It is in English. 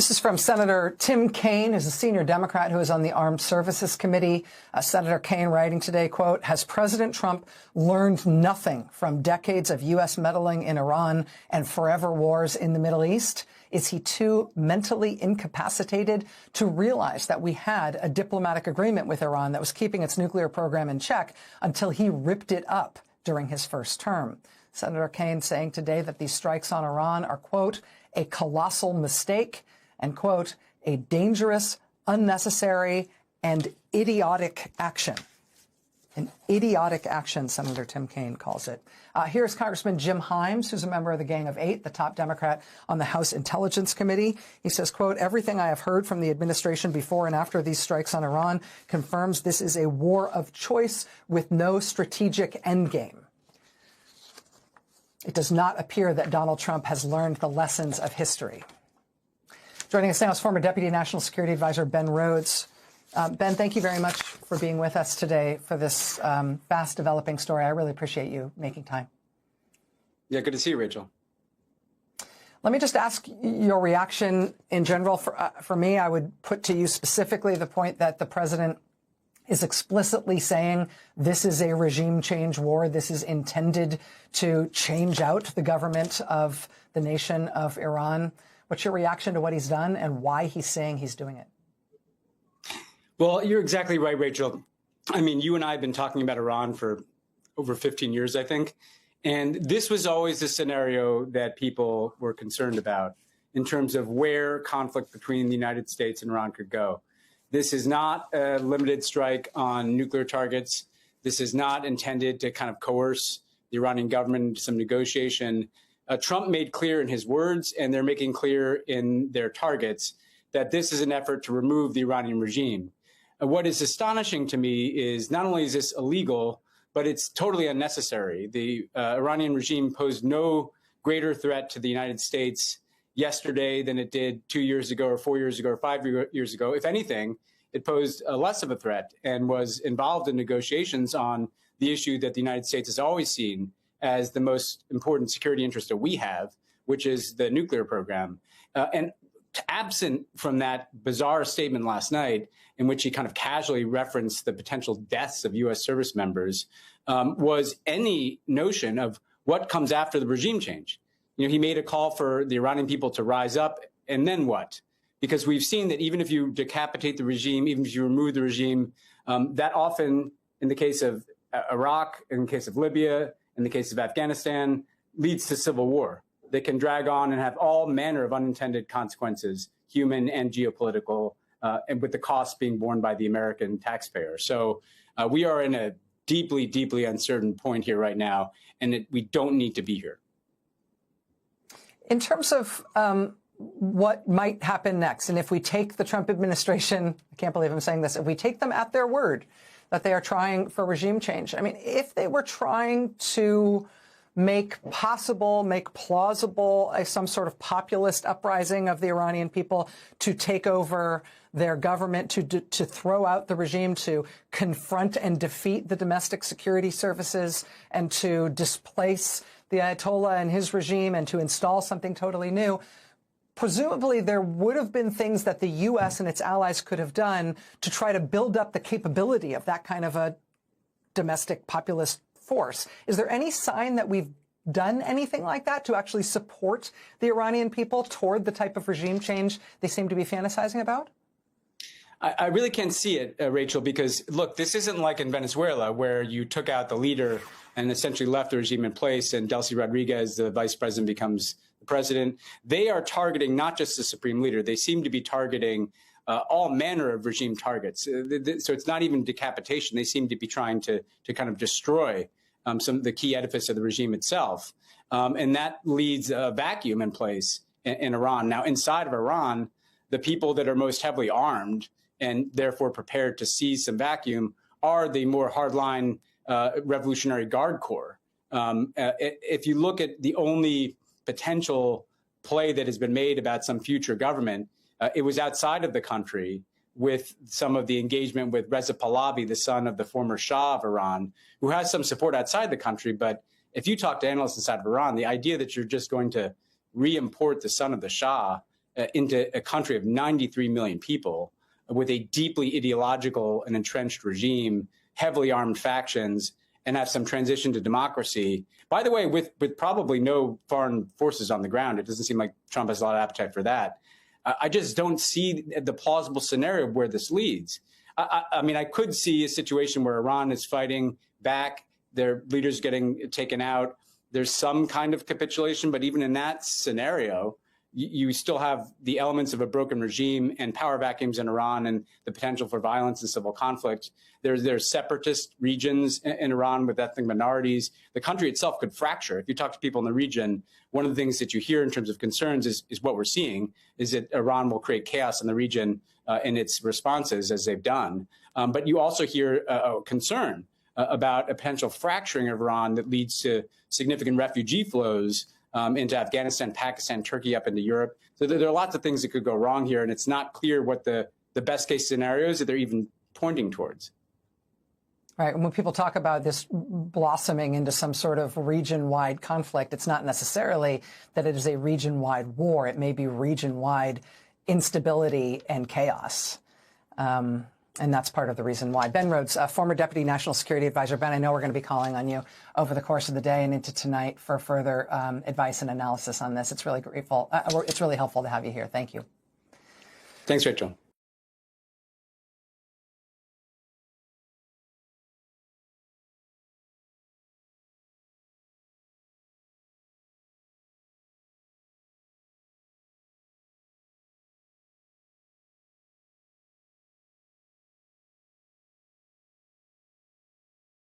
This is from Senator Tim Kaine, who's a senior Democrat who is on the Armed Services Committee. Senator Kaine writing today, quote, "Has President Trump learned nothing from decades of U.S. meddling in Iran and forever wars in the Middle East? Is he too mentally incapacitated to realize that we had a diplomatic agreement with Iran that was keeping its nuclear program in check until he ripped it up during his first term?" Senator Kaine saying today that these strikes on Iran are, quote, "a colossal mistake," and, quote, "a dangerous, unnecessary, and idiotic action." An idiotic action, Senator Tim Kaine calls it. Here's Congressman Jim Himes, who's a member of the Gang of Eight, the top Democrat on the House Intelligence Committee. He says, quote, "Everything I have heard from the administration before and after these strikes on Iran confirms this is a war of choice with no strategic endgame." It does not appear that Donald Trump has learned the lessons of history. Joining us now is former Deputy National Security Advisor Ben Rhodes. Ben, thank you very much for being with us today for this fast-developing story. I really appreciate you making time. Yeah, good to see you, Rachel. Let me just ask your reaction in general. For me, I would put to you specifically the point that the president is explicitly saying this is a regime change war. This is intended to change out the government of the nation of Iran. What's your reaction to what he's done and why he's saying he's doing it? Well, you're exactly right, Rachel. I mean, you and I have been talking about Iran for over 15 years, I think. And this was always the scenario that people were concerned about in terms of where conflict between the United States and Iran could go. This is not a limited strike on nuclear targets. This is not intended to kind of coerce the Iranian government into some negotiation. Trump made clear in his words, and they're making clear in their targets, that this is an effort to remove the Iranian regime. What is astonishing to me is not only is this illegal, but it's totally unnecessary. The Iranian regime posed no greater threat to the United States yesterday than it did 2 years ago or 4 years ago or 5 years ago. If anything, it posed less of a threat and was involved in negotiations on the issue that the United States has always seen as the most important security interest that we have, which is the nuclear program. And absent from that bizarre statement last night, in which he kind of casually referenced the potential deaths of U.S. service members, was any notion of what comes after the regime change. You know, he made a call for the Iranian people to rise up, and then what? Because we've seen that even if you decapitate the regime, even if you remove the regime, that often, in the case of Iraq, in the case of Libya, in the case of Afghanistan, leads to civil war. They can drag on and have all manner of unintended consequences, human and geopolitical, and with the cost being borne by the American taxpayer. So we are in a deeply, deeply uncertain point here right now, and we don't need to be here. In terms of what might happen next, and if we take the Trump administration, I can't believe I'm saying this, if we take them at their word that they are trying for regime change, I mean, if they were trying to make plausible some sort of populist uprising of the Iranian people to take over their government, to throw out the regime, to confront and defeat the domestic security services, and to displace the Ayatollah and his regime, and to install something totally new, presumably there would have been things that the U.S. and its allies could have done to try to build up the capability of that kind of a domestic populist force. Is there any sign that we've done anything like that to actually support the Iranian people toward the type of regime change they seem to be fantasizing about? I really can't see it, Rachel, because, look, this isn't like in Venezuela, where you took out the leader and essentially left the regime in place, and Delcy Rodriguez, the vice president, becomes the president. They are targeting not just the supreme leader. They seem to be targeting all manner of regime targets. So it's not even decapitation. They seem to be trying to kind of destroy some of the key edifice of the regime itself. And that leaves a vacuum in place in Iran. Now, inside of Iran, the people that are most heavily armed and therefore prepared to seize some vacuum are the more hardline Revolutionary Guard Corps. If you look at the only potential play that has been made about some future government, it was outside of the country with some of the engagement with Reza Pahlavi, the son of the former Shah of Iran, who has some support outside the country. But if you talk to analysts inside of Iran, the idea that you're just going to re-import the son of the Shah into a country of 93 million people with a deeply ideological and entrenched regime, heavily armed factions, and have some transition to democracy. By the way, with probably no foreign forces on the ground. It doesn't seem like Trump has a lot of appetite for that. I just don't see the plausible scenario where this leads. I mean, I could see a situation where Iran is fighting back, their leaders getting taken out. There's some kind of capitulation, but even in that scenario, you still have the elements of a broken regime and power vacuums in Iran and the potential for violence and civil conflict. There's separatist regions in Iran with ethnic minorities. The country itself could fracture. If you talk to people in the region, one of the things that you hear in terms of concerns is what we're seeing is that Iran will create chaos in the region in its responses, as they've done. But you also hear a concern about a potential fracturing of Iran that leads to significant refugee flows into Afghanistan, Pakistan, Turkey, up into Europe. So there are lots of things that could go wrong here, and it's not clear what the best case scenarios that they're even pointing towards. Right. And when people talk about this blossoming into some sort of region-wide conflict, it's not necessarily that it is a region-wide war. It may be region-wide instability and chaos. And that's part of the reason why. Ben Rhodes, former Deputy National Security Advisor. Ben, I know we're going to be calling on you over the course of the day and into tonight for further advice and analysis on this. It's really grateful. It's really helpful to have you here. Thank you. Thanks, Rachel.